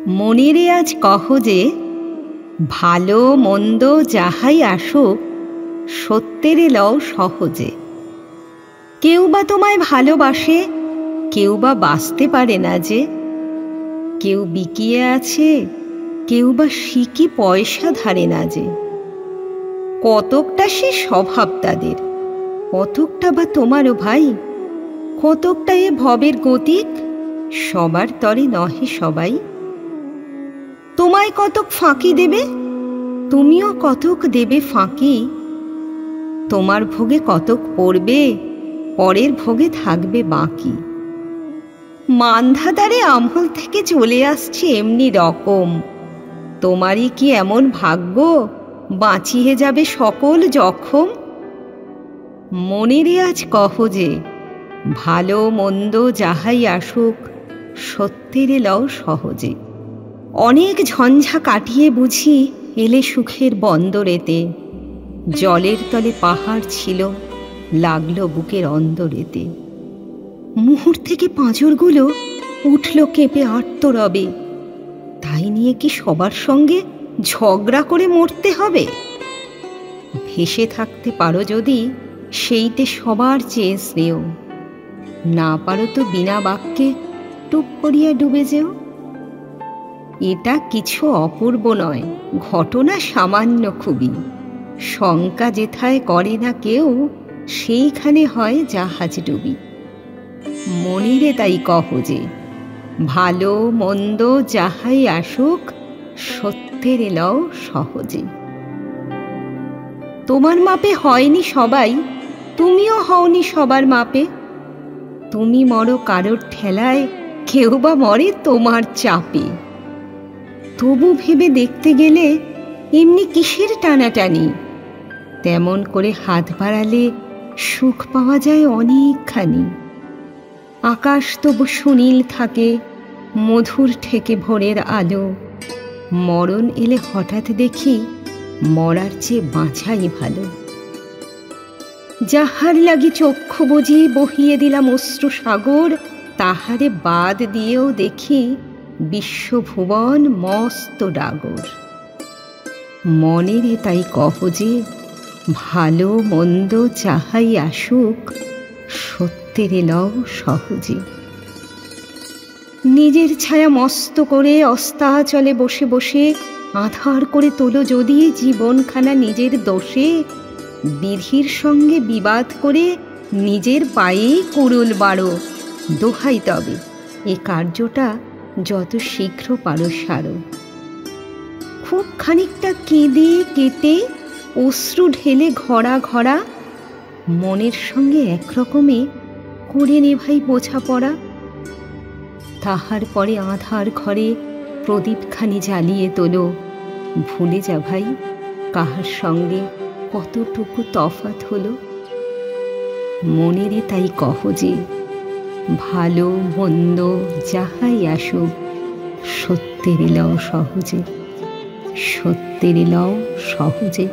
মনেরে আজ কহ যে, ভালো মন্দ যাহাই আসুক, সত্যেরে লও সহজে। কেউ বা তোমায় ভালোবাসে, কেউ বা বাঁচতে পারে না যে। কেউ বিকিয়ে আছে, কেউ বা সিকি পয়সা ধারে না যে। কতকটা সে স্বভাব তাদের, কতকটা বা তোমারও ভাই। কতকটা এ ভবের গতিক, সবার তরে নহে সবাই। তোমায় কতক ফাঁকি দেবে, তুমিও কতক দেবে ফাঁকি। তোমার ভোগে কতক পড়বে, পরের ভোগে থাকবে বাকি। মান্ধাতারে আমল থেকে চলে আসছে এমনি রকম। তোমারই কি এমন ভাগ্য, বাঁচিয়ে যাবে সকল জখম? মনেরে আজ কহ যে, ভালো মন্দ যাহাই আসুক, সত্যেরে লও সহজে। অনেক ঝঞ্ঝা কাটিয়ে বুঝি এলে সুখের বন্দরেতে। জলের তলে পাহাড় ছিল, লাগলো বুকের অন্দরেতে। মুহূর্তে থেকে পাঁজরগুলো উঠল কেঁপে আর্তরবে। তাই নিয়ে কি সবার সঙ্গে ঝগড়া করে মরতে হবে? ভেসে থাকতে পারো যদি, সেইটে সবার চেয়ে স্নেহ। না পারো তো বিনা বাক্যে টুপ করিয়া ডুবে যেও। এটা কিছু অপূর্ব নয়, ঘটনা সামান্য খুবই। শঙ্কা যেথায় করে না কেউ, সেইখানে হয় জাহাজ ডুবি। মনিরে তাই কহ যে, ভালো মন্দ যাহাই আসুক, সত্যেরে লও সহজে। তোমার মাপে হয়নি সবাই, তুমিও হওনি সবার মাপে। তুমি মরো কারোর ঠেলায়, কেউ বা মরে তোমার চাপে। তবু ভেবে দেখতে গেলে এমনি কিসের টানাটানি? তেমন করে হাত বাড়ালে সুখ পাওয়া যায় অনেকখানি। আকাশ তবু সুনীল থাকে, মধুর ঠেকে ভোরের আলো। মরণ এলে হঠাৎ দেখি, মরার চেয়ে বাঁচাই ভালো। যাহার লাগি চক্ষু বুজি বহিয়ে দিলাম অশ্রু সাগর, তাহারে বাদ দিয়েও দেখি বিশ্বভুবন মস্ত ডাগর। মনেরে তাই কহ যে, ভালো মন্দ যাহাই আসুক, সত্যেরে লও সহজে। নিজের ছায়া মস্ত করে অস্তাচলে বসে বসে আধার করে তোলো যদি জীবনখানা নিজের দোষে। বিধির সঙ্গে বিবাদ করে নিজের পায়েই কুড়ুল বাড়ো। দোহাই তবে এ কার্যটা যত শীঘ্র পারো সারো। খুব খানিকটা কেঁদে কেটে অশ্রু ঢেলে ঘরা ঘরা, মনের সঙ্গে একরকমে করে নে ভাই বোঝাপড়া। তাহার পরে আধার ঘরে প্রদীপখানি জ্বালিয়ে তোলো। ভুলে যা ভাই কাহার সঙ্গে কতটুকু তফাৎ হলো। মনেরে তাই কহ যে, ভালো মন্দ যাহাই আসুক, সত্যেরে লও সহজে। সত্যেরে লও সহজে।